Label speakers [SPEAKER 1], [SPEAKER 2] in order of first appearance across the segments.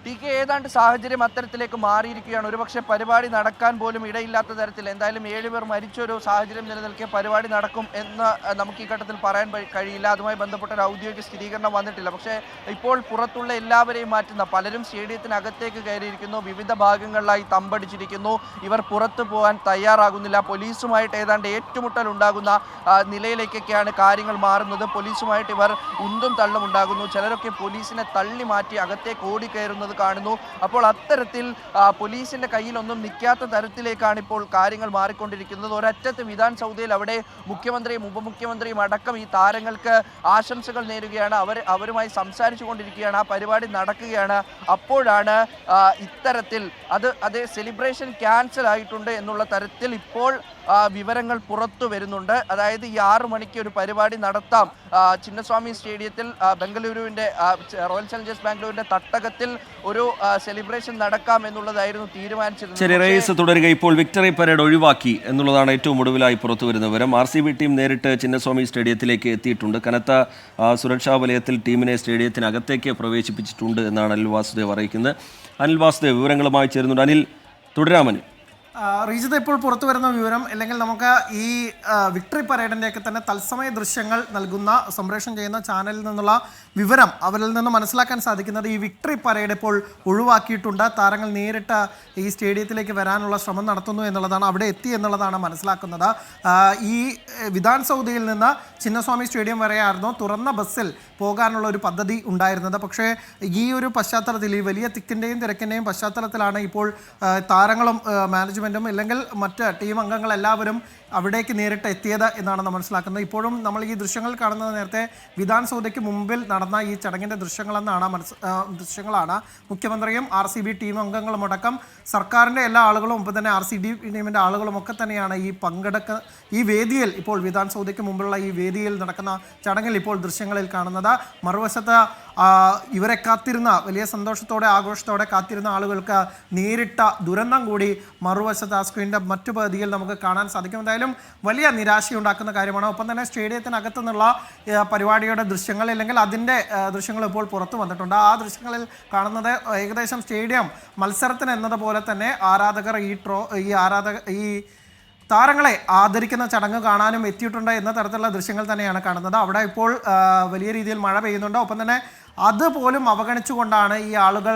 [SPEAKER 1] T K ഏതാണ്ട് സാഹചര്യം അത്തരത്തിലേക്ക് മാറിയിരിക്കുകയാണ്. ഒരുപക്ഷെ പരിപാടി നടക്കാൻ പോലും ഇടയില്ലാത്ത തരത്തിൽ എന്തായാലും 7 പേർ മരിച്ചൊരു സാഹചര്യം നിലനിൽക്കെ പരിപാടി നടക്കും എന്ന് നമുക്ക് ഈ ഘട്ടത്തിൽ പറയാൻ കഴിയില്ല. അതുമായി ബന്ധപ്പെട്ട ഒരു ഔദ്യോഗിക സ്ഥിരീകരണം വന്നിട്ടില്ല. പക്ഷേ ഇപ്പോൾ പുറത്തുള്ള എല്ലാവരെയും മാറ്റുന്ന പലരും സ്റ്റേഡിയത്തിനകത്തേക്ക് കയറിയിരിക്കുന്നു. വിവിധ ഭാഗങ്ങളിലായി തമ്പടിച്ചിരിക്കുന്നു. ഇവർ പുറത്തു പോകാൻ തയ്യാറാകുന്നില്ല. പോലീസുമായിട്ട് ഏതാണ്ട് ഏറ്റുമുട്ടൽ ഉണ്ടാകുന്ന നിലയിലേക്കൊക്കെയാണ് കാര്യങ്ങൾ മാറുന്നത്. പോലീസുമായിട്ട് ഇവർ ഉന്തും തള്ളും ഉണ്ടാകുന്നു. ചിലരൊക്കെ പോലീസിനെ തള്ളി മാറ്റി അകത്തേക്ക് ഓടിക്കയറുന്നത് കാണുന്നു. അപ്പോൾ അത്തരത്തിൽ പോലീസിന്റെ കയ്യിലൊന്നും നിൽക്കാത്ത തരത്തിലേക്കാണ് ഇപ്പോൾ കാര്യങ്ങൾ മാറിക്കൊണ്ടിരിക്കുന്നത്. ഒരറ്റത്ത് വിധാൻ സൗദയിൽ അവിടെ മുഖ്യമന്ത്രിയും ഉപമുഖ്യമന്ത്രിയും അടക്കം ഈ താരങ്ങൾക്ക് ആശംസകൾ നേരുകയാണ്. അവരുമായി സംസാരിച്ചു കൊണ്ടിരിക്കുകയാണ്. ആ പരിപാടി നടക്കുകയാണ്. അപ്പോഴാണ് ഇത്തരത്തിൽ അതേ സെലിബ്രേഷൻ ക്യാൻസൽ ആയിട്ടുണ്ട് എന്നുള്ള തരത്തിൽ ഇപ്പോൾ വിവരങ്ങൾ പുറത്തു വരുന്നുണ്ട്. അതായത് ഈ 6 മണിക്ക് ഒരു പരിപാടി നടത്താം ചിന്നസ്വാമി സ്റ്റേഡിയത്തിൽ, ബംഗളൂരുവിൻ്റെ റോയൽ ചലഞ്ചേഴ്സ് ബാംഗ്ലൂരിൻ്റെ തട്ടകത്തിൽ ഒരു സെലിബ്രേഷൻ നടക്കാം എന്നുള്ളതായിരുന്നു തീരുമാനിച്ചിരുന്നത്.
[SPEAKER 2] ശരി, റേസ് തുടരുക. ഇപ്പോൾ വിക്ടറി പരേഡ് ഒഴിവാക്കി എന്നുള്ളതാണ് ഏറ്റവും ഒടുവിലായി പുറത്തു വരുന്ന വിവരം. RCB ടീം നേരിട്ട് ചിന്നസ്വാമി സ്റ്റേഡിയത്തിലേക്ക് എത്തിയിട്ടുണ്ട്. കനത്ത സുരക്ഷാ വലയത്തിൽ ടീമിനെ സ്റ്റേഡിയത്തിനകത്തേക്ക് പ്രവേശിപ്പിച്ചിട്ടുണ്ട് എന്നാണ് അനിൽ വാസുദേവ് അറിയിക്കുന്നത്. അനിൽ വാസുദേവ് വിവരങ്ങളുമായി ചേരുന്നുണ്ട്. അനിൽ, തുടരാമൻ.
[SPEAKER 3] റീജിത, ഇപ്പോൾ പുറത്തു വരുന്ന വിവരം, അല്ലെങ്കിൽ നമുക്ക് ഈ വിക്ടറി പരേഡിൻ്റെയൊക്കെ തന്നെ തത്സമയ ദൃശ്യങ്ങൾ നൽകുന്ന സംപ്രേഷണം ചെയ്യുന്ന ചാനലിൽ നിന്നുള്ള വിവരം അവരിൽ നിന്ന് മനസ്സിലാക്കാൻ സാധിക്കുന്നത് ഈ വിക്ടറി പരേഡ് ഇപ്പോൾ ഒഴിവാക്കിയിട്ടുണ്ട്. താരങ്ങൾ നേരിട്ട് ഈ സ്റ്റേഡിയത്തിലേക്ക് വരാനുള്ള ശ്രമം നടത്തുന്നു എന്നുള്ളതാണ്, അവിടെ എത്തി എന്നുള്ളതാണ് മനസ്സിലാക്കുന്നത്. ഈ വിധാൻ സൗദയിൽ നിന്ന് ചിന്നസ്വാമി സ്റ്റേഡിയം വരെയായിരുന്നു തുറന്ന ബസ്സിൽ പോകാനുള്ള ഒരു പദ്ധതി ഉണ്ടായിരുന്നത്. പക്ഷേ ഈ ഒരു പശ്ചാത്തലത്തിൽ, ഈ വലിയ തിക്കിൻ്റെയും തിരക്കിൻ്റെയും പശ്ചാത്തലത്തിലാണ് ഇപ്പോൾ താരങ്ങളും മാനേജ്മെൻറ്റും അല്ലെങ്കിൽ മറ്റ് ടീം അംഗങ്ങളെല്ലാവരും അവിടേക്ക് നേരിട്ട് എത്തിയത് എന്നാണ് നമ്മൾ മനസ്സിലാക്കുന്നത്. ഇപ്പോഴും നമ്മൾ ഈ ദൃശ്യങ്ങൾ കാണുന്നത് നേരത്തെ വിധാൻ സൗദയ്ക്ക് മുമ്പിൽ നടന്ന ഈ ചടങ്ങിൻ്റെ ദൃശ്യങ്ങളാണ്. മുഖ്യമന്ത്രിയും RCB ടീം അംഗങ്ങളും അടക്കം സർക്കാരിൻ്റെ എല്ലാ ആളുകളും ഒപ്പം തന്നെ RCB ടീമിൻ്റെ ആളുകളും ഒക്കെ തന്നെയാണ് ഈ വേദിയിൽ, ഇപ്പോൾ വിധാൻ സൗദയ്ക്ക് മുമ്പുള്ള ഈ വേദിയിൽ നടക്കുന്ന ചടങ്ങിൽ ഇപ്പോൾ ദൃശ്യങ്ങളിൽ കാണുന്നത്. മറുവശത്ത് ഇവരെ കാത്തിരുന്ന, വലിയ സന്തോഷത്തോടെ ആഘോഷത്തോടെ കാത്തിരുന്ന ആളുകൾക്ക് നേരിട്ട ദുരന്തം കൂടി മറുവശത്ത് ആ സ്ക്രീനിൻ്റെ മറ്റു പകുതിയിൽ നമുക്ക് കാണാൻ സാധിക്കും. എന്തായാലും വലിയ നിരാശയുണ്ടാക്കുന്ന കാര്യമാണ്. ഒപ്പം തന്നെ സ്റ്റേഡിയത്തിനകത്തു നിന്നുള്ള പരിപാടിയുടെ ദൃശ്യങ്ങൾ, അല്ലെങ്കിൽ അതിൻ്റെ ദൃശ്യങ്ങൾ ഇപ്പോൾ പുറത്തു വന്നിട്ടുണ്ട്. ആ ദൃശ്യങ്ങളിൽ കാണുന്നത് ഏകദേശം സ്റ്റേഡിയം മത്സരത്തിന് എന്നതുപോലെ തന്നെ ആരാധകർ ഈ താരങ്ങളെ ആദരിക്കുന്ന ചടങ്ങ് കാണാനും എത്തിയിട്ടുണ്ട് എന്ന തരത്തിലുള്ള ദൃശ്യങ്ങൾ തന്നെയാണ് കാണുന്നത്. അവിടെ ഇപ്പോൾ വലിയ രീതിയിൽ മഴ പെയ്യുന്നുണ്ട്. ഒപ്പം തന്നെ അതുപോലും അവഗണിച്ചുകൊണ്ടാണ് ഈ ആളുകൾ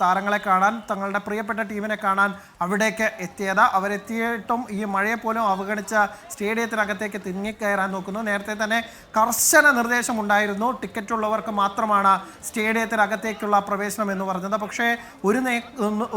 [SPEAKER 3] താരങ്ങളെ കാണാൻ, തങ്ങളുടെ പ്രിയപ്പെട്ട ടീമിനെ കാണാൻ അവിടേക്ക് എത്തിയത്. അവരെത്തിയിട്ടും ഈ മഴയെപ്പോലും അവഗണിച്ച സ്റ്റേഡിയത്തിനകത്തേക്ക് തിങ്ങിക്കയറാൻ നോക്കുന്നു. നേരത്തെ തന്നെ കർശന നിർദ്ദേശം ഉണ്ടായിരുന്നു, ടിക്കറ്റ് ഉള്ളവർക്ക് മാത്രമാണ് സ്റ്റേഡിയത്തിനകത്തേക്കുള്ള പ്രവേശനം എന്ന് പറഞ്ഞത്. പക്ഷേ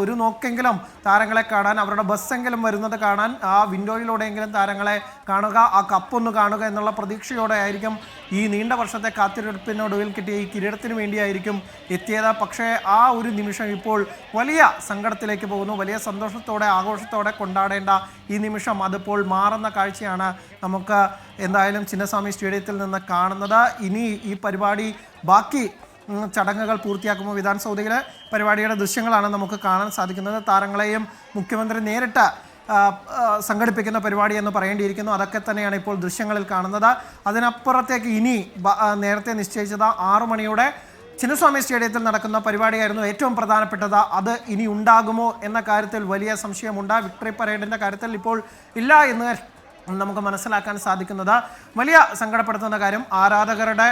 [SPEAKER 3] ഒരു നോക്കെങ്കിലും താരങ്ങളെ കാണാൻ, അവരുടെ ബസ്സെങ്കിലും വരുന്നത് കാണാൻ, ആ വിൻഡോയിലൂടെയെങ്കിലും താരങ്ങളെ കാണുക, ആ കപ്പൊന്ന് കാണുക എന്നുള്ള പ്രതീക്ഷയോടെ ആയിരിക്കും ഈ നീണ്ട വർഷത്തെ കാത്തിരിപ്പിനൊടുവിൽ കിട്ടിയ ഈ കിരീടത്തിന് വേണ്ടിയായിരിക്കും എത്തിയത്. പക്ഷേ ആ ഒരു നിമിഷം ഇപ്പോൾ വലിയ സങ്കടത്തിലേക്ക് പോകുന്നു. വലിയ സന്തോഷത്തോടെ ആഘോഷത്തോടെ കൊണ്ടാടേണ്ട ഈ നിമിഷം അതിപ്പോൾ മാറുന്ന കാഴ്ചയാണ് നമുക്ക് എന്തായാലും ചിന്നസ്വാമി സ്റ്റേഡിയത്തിൽ നിന്ന് കാണുന്നത്. ഇനി ഈ പരിപാടി ബാക്കി ചടങ്ങുകൾ പൂർത്തിയാക്കുമ്പോൾ വിധാൻ സൗദയിലെ പരിപാടിയുടെ ദൃശ്യങ്ങളാണ് നമുക്ക് കാണാൻ സാധിക്കുന്നത്. താരങ്ങളെയും മുഖ്യമന്ത്രി നേരിട്ട് സംഘടിപ്പിക്കുന്ന പരിപാടി എന്ന് പറയേണ്ടിയിരിക്കുന്നു. അതൊക്കെ തന്നെയാണ് ഇപ്പോൾ ദൃശ്യങ്ങളിൽ കാണുന്നത്. അതിനപ്പുറത്തേക്ക് ഇനി നേരത്തെ നിശ്ചയിച്ചത് 6 മണിയോടെ ചിന്നസ്വാമി സ്റ്റേഡിയത്തിൽ നടക്കുന്ന പരിപാടിയായിരുന്നു ഏറ്റവും പ്രധാനപ്പെട്ടത്. അത് ഇനി ഉണ്ടാകുമോ എന്ന കാര്യത്തിൽ വലിയ സംശയമുണ്ട്. വിക്ടറി പരേഡിൻ്റെ കാര്യത്തിൽ ഇപ്പോൾ ഇല്ല എന്ന് നമുക്ക് മനസ്സിലാക്കാൻ സാധിക്കുന്നത്. വലിയ സങ്കടപ്പെടുത്തുന്ന കാര്യം, ആരാധകരുടെ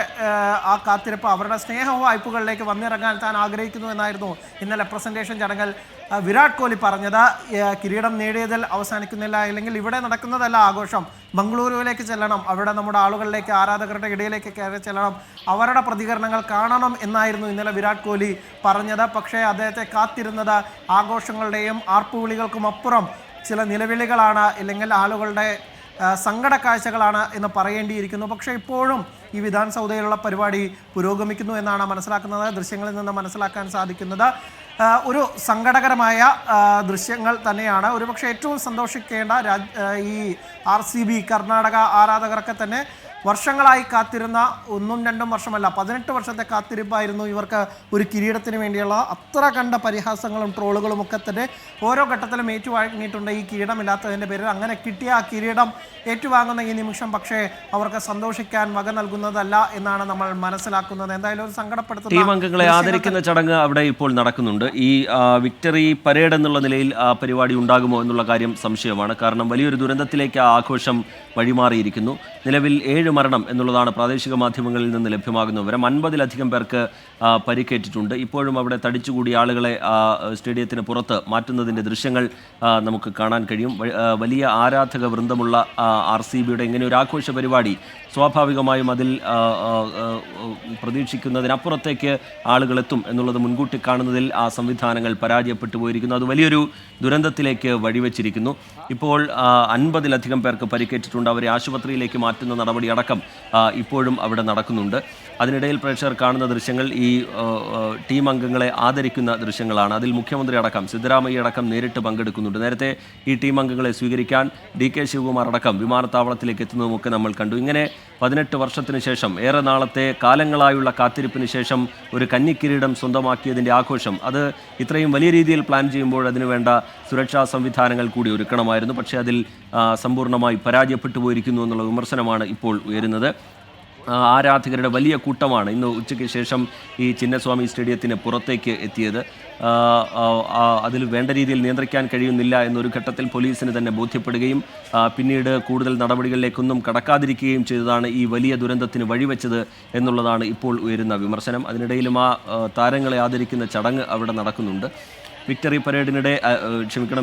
[SPEAKER 3] ആ കാത്തിരിപ്പ്, അവരുടെ സ്നേഹവായ്പകളിലേക്ക് വന്നിറങ്ങാൻ താൻ ആഗ്രഹിക്കുന്നു എന്നായിരുന്നു ഇന്നലെ പ്രസൻറ്റേഷൻ ചടങ്ങിൽ വിരാട് കോഹ്ലി പറഞ്ഞത്. കിരീടം നേടിയതിൽ അവസാനിക്കുന്നില്ല, അല്ലെങ്കിൽ ഇവിടെ നടക്കുന്നതല്ല ആഘോഷം, ബംഗളൂരുവിലേക്ക് ചെല്ലണം, അവിടെ നമ്മുടെ ആളുകളിലേക്ക്, ആരാധകരുടെ ഇടയിലേക്ക് കയറി ചെല്ലണം, അവരുടെ പ്രതികരണങ്ങൾ കാണണം എന്നായിരുന്നു ഇന്നലെ വിരാട് കോഹ്ലി പറഞ്ഞത്. പക്ഷേ അദ്ദേഹത്തെ കാത്തിരുന്നത് ആഘോഷങ്ങളുടെയും ആർപ്പുവിളികൾക്കും അപ്പുറം ചില നിലവിളികളാണ്, അല്ലെങ്കിൽ ആളുകളുടെ സങ്കട കാഴ്ചകളാണ് എന്ന് പറയേണ്ടിയിരിക്കുന്നു. പക്ഷേ ഇപ്പോഴും ഈ വിധാൻ സൗദയിലുള്ള പരിപാടി പുരോഗമിക്കുന്നു എന്നാണ് മനസ്സിലാക്കുന്നത്, ദൃശ്യങ്ങളിൽ നിന്ന് മനസ്സിലാക്കാൻ സാധിക്കുന്നത്. ഒരു സങ്കടകരമായ ദൃശ്യങ്ങൾ തന്നെയാണ്. ഒരുപക്ഷെ ഏറ്റവും സന്തോഷിക്കേണ്ട ഈ RCB കർണാടക ആരാധകരൊക്കെ തന്നെ വർഷങ്ങളായി കാത്തിരുന്ന 1-2 വർഷമല്ല 18 വർഷത്തെ കാത്തിരിപ്പായിരുന്നു ഇവർക്ക് ഒരു കിരീടത്തിന് വേണ്ടിയുള്ള. അത്ര കണ്ട പരിഹാസങ്ങളും ട്രോളുകളും ഒക്കെ തന്നെ ഓരോ ഘട്ടത്തിലും ഏറ്റുവാങ്ങിയിട്ടുണ്ട് ഈ കിരീടമില്ലാത്തതിൻ്റെ പേരിൽ. അങ്ങനെ കിട്ടിയ ആ കിരീടം ഏറ്റുവാങ്ങുന്ന ഈ നിമിഷം പക്ഷേ അവർക്ക് സന്തോഷിക്കാൻ വക നൽകുന്നതല്ല എന്നാണ് നമ്മൾ മനസ്സിലാക്കുന്നത്. എന്തായാലും ഒരു സങ്കടപ്പെടുത്തുന്ന
[SPEAKER 2] ടീം അംഗങ്ങളെ ആദരിക്കുന്ന ചടങ്ങ് അവിടെ ഇപ്പോൾ നടക്കുന്നുണ്ട്. ഈ വിക്ടറി പരേഡ് എന്നുള്ള നിലയിൽ ആ പരിപാടി ഉണ്ടാകുമോ എന്നുള്ള കാര്യം സംശയമാണ്. കാരണം വലിയൊരു ദുരന്തത്തിലേക്ക് ആ ആഘോഷം വഴിമാറിയിരിക്കുന്നു. നിലവിൽ 7 മരണം എന്നുള്ളതാണ് പ്രാദേശിക മാധ്യമങ്ങളിൽ നിന്ന് ലഭ്യമാകുന്ന വിവരം. 50-ലധികം പേർക്ക് പരിക്കേറ്റിട്ടുണ്ട്. ഇപ്പോഴും അവിടെ തടിച്ചുകൂടിയ ആളുകളെ സ്റ്റേഡിയത്തിന് പുറത്ത് മാറ്റുന്നതിൻ്റെ ദൃശ്യങ്ങൾ നമുക്ക് കാണാൻ കഴിയും. വലിയ ആരാധക വൃന്ദമുള്ള RCBയുടെ ഇങ്ങനെ ഒരു ആഘോഷ പരിപാടി സ്വാഭാവികമായും അതിൽ പ്രതീക്ഷിക്കുന്നതിനപ്പുറത്തേക്ക് ആളുകളെത്തും എന്നുള്ളത് മുൻകൂട്ടി കാണുന്നതിൽ ആ സംവിധാനങ്ങൾ പരാജയപ്പെട്ടു പോയിരിക്കുന്നു. അത് വലിയൊരു ദുരന്തത്തിലേക്ക് വഴിവെച്ചിരിക്കുന്നു. ഇപ്പോൾ 50-ലധികം പേർക്ക് പരിക്കേറ്റിട്ടുണ്ട്. അവരെ ആശുപത്രിയിലേക്ക് മാറ്റുന്ന നടപടി അടക്കം ഇപ്പോഴും അവിടെ നടക്കുന്നുണ്ട്. അതിനിടയിൽ പ്രേക്ഷകർ കാണുന്ന ദൃശ്യങ്ങൾ ഈ ടീം അംഗങ്ങളെ ആദരിക്കുന്ന ദൃശ്യങ്ങളാണ്. അതിൽ മുഖ്യമന്ത്രി അടക്കം സിദ്ധരാമയ്യ അടക്കം നേരിട്ട് പങ്കെടുക്കുന്നുണ്ട്. നേരത്തെ ഈ ടീം അംഗങ്ങളെ സ്വീകരിക്കാൻ DK ശിവകുമാർ അടക്കം വിമാനത്താവളത്തിലേക്ക് എത്തുന്നതുമൊക്കെ നമ്മൾ കണ്ടു. ഇങ്ങനെ 18 വർഷത്തിന് ശേഷം, ഏറെ നാളത്തെ കാലങ്ങളായുള്ള കാത്തിരിപ്പിന് ശേഷം ഒരു കന്നിക്കിരീടം സ്വന്തമാക്കിയതിൻ്റെ ആഘോഷം അത് ഇത്രയും വലിയ രീതിയിൽ പ്ലാൻ ചെയ്യുമ്പോൾ അതിനുവേണ്ട സുരക്ഷാ സംവിധാനങ്ങൾ കൂടി ഒരുക്കണമായിരുന്നു. പക്ഷേ അതിൽ സമ്പൂർണ്ണമായി പരാജയപ്പെട്ടു പോയിരിക്കുന്നു എന്നുള്ള വിമർശനമാണ് ഇപ്പോൾ ഉയരുന്നത്. ആരാധകരുടെ വലിയ കൂട്ടമാണ് ഇന്ന് ഉച്ചയ്ക്ക് ശേഷം ഈ ചിന്നസ്വാമി സ്റ്റേഡിയത്തിന് പുറത്തേക്ക് എത്തിയത്. അതിൽ വേണ്ട രീതിയിൽ നിയന്ത്രിക്കാൻ കഴിയുന്നില്ല എന്നൊരു ഘട്ടത്തിൽ പോലീസിന് തന്നെ ബോധ്യപ്പെടുകയും പിന്നീട് കൂടുതൽ നടപടികളിലേക്കൊന്നും കടക്കാതിരിക്കുകയും ചെയ്തതാണ് ഈ വലിയ ദുരന്തത്തിന് വഴിവെച്ചത് എന്നുള്ളതാണ് ഇപ്പോൾ ഉയരുന്ന വിമർശനം. അതിനിടയിലും താരങ്ങളെ ആദരിക്കുന്ന ചടങ്ങ് അവിടെ നടക്കുന്നുണ്ട്. വിക്ടറി പരേഡിനിടെ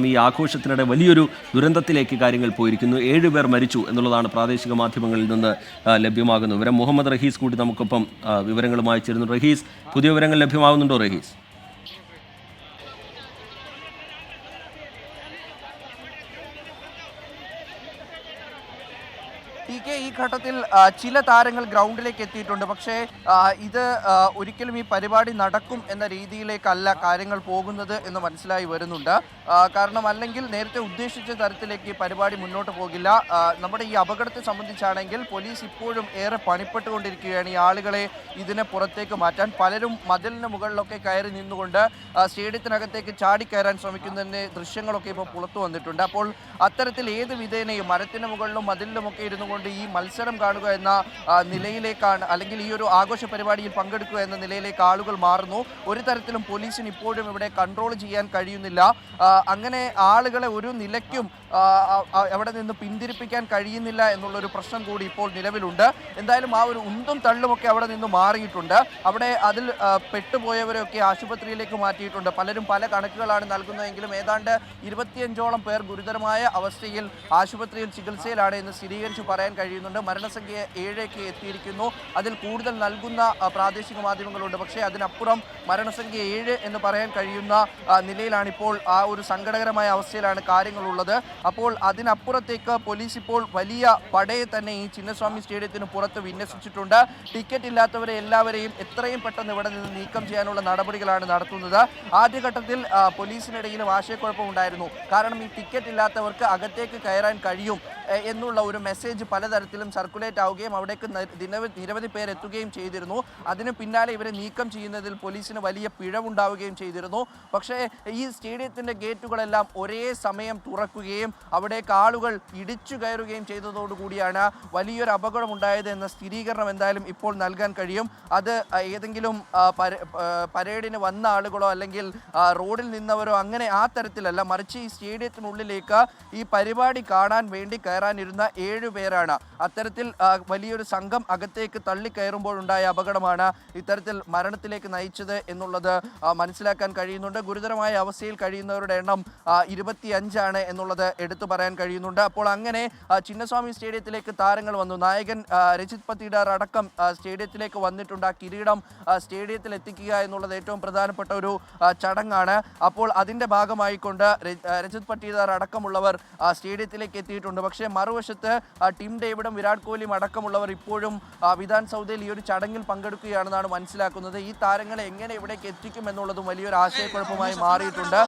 [SPEAKER 2] ഈ ആഘോഷത്തിനിടെ വലിയൊരു ദുരന്തത്തിലേക്ക് കാര്യങ്ങൾ പോയിരിക്കുന്നു. 7 പേർ മരിച്ചു എന്നുള്ളതാണ് പ്രാദേശിക മാധ്യമങ്ങളിൽ നിന്ന് ലഭ്യമാകുന്ന വിവരം. മുഹമ്മദ് റഹീസ് കൂടി നമുക്കൊപ്പം വിവരങ്ങളുമായി ചേരുന്നു. റഹീസ്, പുതിയ വിവരങ്ങൾ ലഭ്യമാകുന്നുണ്ടോ റഹീസ്?
[SPEAKER 1] ഈ ഘട്ടത്തിൽ ചില താരങ്ങൾ ഗ്രൗണ്ടിലേക്ക് എത്തിയിട്ടുണ്ട്. പക്ഷേ ഇത് ഒരിക്കലും ഈ പരിപാടി നടക്കും എന്ന രീതിയിലേക്കല്ല കാര്യങ്ങൾ പോകുന്നത് എന്ന് മനസ്സിലായി വരുന്നുണ്ട്. കാരണം അല്ലെങ്കിൽ നേരത്തെ ഉദ്ദേശിച്ച തരത്തിലേക്ക് ഈ പരിപാടി മുന്നോട്ട് പോകില്ല. നമ്മുടെ ഈ അപകടത്തെ സംബന്ധിച്ചാണെങ്കിൽ പോലീസ് ഇപ്പോഴും ഏറെ പണിപ്പെട്ടുകൊണ്ടിരിക്കുകയാണ് ഈ ആളുകളെ ഇതിനെ പുറത്തേക്ക് മാറ്റാൻ. പലരും മതിലിന് മുകളിലൊക്കെ കയറി നിന്നുകൊണ്ട് സ്റ്റേഡിയത്തിനകത്തേക്ക് ചാടിക്കയറാൻ ശ്രമിക്കുന്നതിൻ്റെ ദൃശ്യങ്ങളൊക്കെ ഇപ്പോൾ പുറത്തു വന്നിട്ടുണ്ട്. അപ്പോൾ അത്തരത്തിൽ ഏത് വിധേനയും മരത്തിന് മുകളിലും മതിലിലുമൊക്കെ ഇരുന്നു കൊണ്ട് ഈ മത്സരം കാണുക എന്ന നിലയിലേക്കാണ്, അല്ലെങ്കിൽ ഈ ഒരു ആഘോഷ പരിപാടിയിൽ പങ്കെടുക്കുക എന്ന നിലയിലേക്ക് ആളുകൾ മാറുന്നു. ഒരു തരത്തിലും പോലീസിന് ഇപ്പോഴും ഇവിടെ കൺട്രോൾ ചെയ്യാൻ കഴിയുന്നില്ല. അങ്ങനെ ആളുകളെ ഒരു നിലയ്ക്കും അവിടെ നിന്ന് പിന്തിരിപ്പിക്കാൻ കഴിയുന്നില്ല എന്നുള്ളൊരു പ്രശ്നം കൂടി ഇപ്പോൾ നിലവിലുണ്ട്. എന്തായാലും ആ ഒരു ഉന്തും തള്ളുമൊക്കെ അവിടെ നിന്ന് മാറിയിട്ടുണ്ട്. അവിടെ അതിൽ പെട്ടുപോയവരെയൊക്കെ ആശുപത്രിയിലേക്ക് മാറ്റിയിട്ടുണ്ട്. പലരും പല കണക്കുകളാണ് നൽകുന്നതെങ്കിലും ഏതാണ്ട് 25ഓളം പേർ ഗുരുതരമായ അവസ്ഥയിൽ ആശുപത്രിയിൽ ചികിത്സയിലാണ് എന്ന് സ്ഥിരീകരിച്ച് പറയാൻ കഴിയുന്നുണ്ട്. മരണസംഖ്യ 7 എത്തിയിരിക്കുന്നു. അതിൽ കൂടുതൽ നൽകുന്ന പ്രാദേശിക മാധ്യമങ്ങളുണ്ട്. പക്ഷേ അതിനപ്പുറം മരണസംഖ്യ 7 എന്ന് പറയാൻ കഴിയുന്ന നിലയിലാണിപ്പോൾ ആ ഒരു സങ്കടകരമായ അവസ്ഥയിലാണ് കാര്യങ്ങളുള്ളത്. അപ്പോൾ അതിനപ്പുറത്തേക്ക് പോലീസ് ഇപ്പോൾ വലിയ പടയെ തന്നെ ഈ ചിന്നസ്വാമി സ്റ്റേഡിയത്തിന് പുറത്ത് വിന്യസിച്ചിട്ടുണ്ട്. ടിക്കറ്റ് ഇല്ലാത്തവരെ എല്ലാവരെയും എത്രയും പെട്ടെന്ന് ഇവിടെ നിന്ന് നീക്കം ചെയ്യാനുള്ള നടപടികളാണ് നടത്തുന്നത്. ആദ്യഘട്ടത്തിൽ പോലീസിനിടയിലും ആശയക്കുഴപ്പമുണ്ടായിരുന്നു. കാരണം ഈ ടിക്കറ്റ് ഇല്ലാത്തവർക്ക് അകത്തേക്ക് കയറാൻ കഴിയും എന്നുള്ള ഒരു മെസ്സേജ് പലതരത്തിലും സർക്കുലേറ്റ് ആവുകയും അവിടേക്ക് നിരവധി പേർ എത്തുകയും ചെയ്തിരുന്നു. അതിന് പിന്നാലെ ഇവരെ നീക്കം ചെയ്യുന്നതിൽ പോലീസിന് വലിയ പിഴവുണ്ടാവുകയും ചെയ്തിരുന്നു. പക്ഷേ ഈ സ്റ്റേഡിയത്തിൻ്റെ ഗേറ്റുകളെല്ലാം ഒരേ സമയം തുറക്കുകയും അവിടേക്ക് ആളുകൾ ഇടിച്ചു കയറുകയും ചെയ്തതോടുകൂടിയാണ് വലിയൊരു അപകടമുണ്ടായത് എന്ന സ്ഥിരീകരണം എന്തായാലും ഇപ്പോൾ നൽകാൻ കഴിയും. അത് ഏതെങ്കിലും പരേഡിന് വന്ന ആളുകളോ അല്ലെങ്കിൽ റോഡിൽ നിന്നവരോ അങ്ങനെ ആ തരത്തിലല്ല, മറിച്ച് ഈ സ്റ്റേഡിയത്തിനുള്ളിലേക്ക് ഈ പരിപാടി കാണാൻ വേണ്ടി കയറാനിരുന്ന 7 പേരാണ്. അത്തരത്തിൽ വലിയൊരു സംഘം അകത്തേക്ക് തള്ളിക്കയറുമ്പോഴുണ്ടായ അപകടമാണ് ഇത്തരത്തിൽ മരണത്തിലേക്ക് നയിച്ചത് എന്നുള്ളത് മനസ്സിലാക്കാൻ കഴിയുന്നുണ്ട്. ഗുരുതരമായ അവസ്ഥയിൽ കഴിയുന്നവരുടെ എണ്ണം 25 എന്നുള്ളത് എടുത്തു പറയാൻ കഴിയുന്നുണ്ട്. അപ്പോൾ അങ്ങനെ ചിന്നസ്വാമി സ്റ്റേഡിയത്തിലേക്ക് താരങ്ങൾ വന്നു. നായകൻ രജിത് പത്തിഡാർ അടക്കം സ്റ്റേഡിയത്തിലേക്ക് വന്നിട്ടുണ്ട്. ആ കിരീടം സ്റ്റേഡിയത്തിൽ എത്തിക്കുക എന്നുള്ളത് ഏറ്റവും പ്രധാനപ്പെട്ട ഒരു ചടങ്ങാണ്. അപ്പോൾ അതിൻ്റെ ഭാഗമായിക്കൊണ്ട് രജിത് പത്തിഡാർ അടക്കമുള്ളവർ സ്റ്റേഡിയത്തിലേക്ക് എത്തിയിട്ടുണ്ട്. പക്ഷേ മറുവശത്ത് ടിം ഡേവിഡും വിരാട് കോഹ്ലിയും അടക്കമുള്ളവർ ഇപ്പോഴും വിധാൻ സൗദയിൽ ഈ ഒരു ചടങ്ങിൽ പങ്കെടുക്കുകയാണെന്നാണ് മനസ്സിലാക്കുന്നത്. ഈ താരങ്ങളെ എങ്ങനെ ഇവിടേക്ക് എത്തിക്കും എന്നുള്ളതും വലിയൊരു ആശയക്കുഴപ്പമായി മാറിയിട്ടുണ്ട്.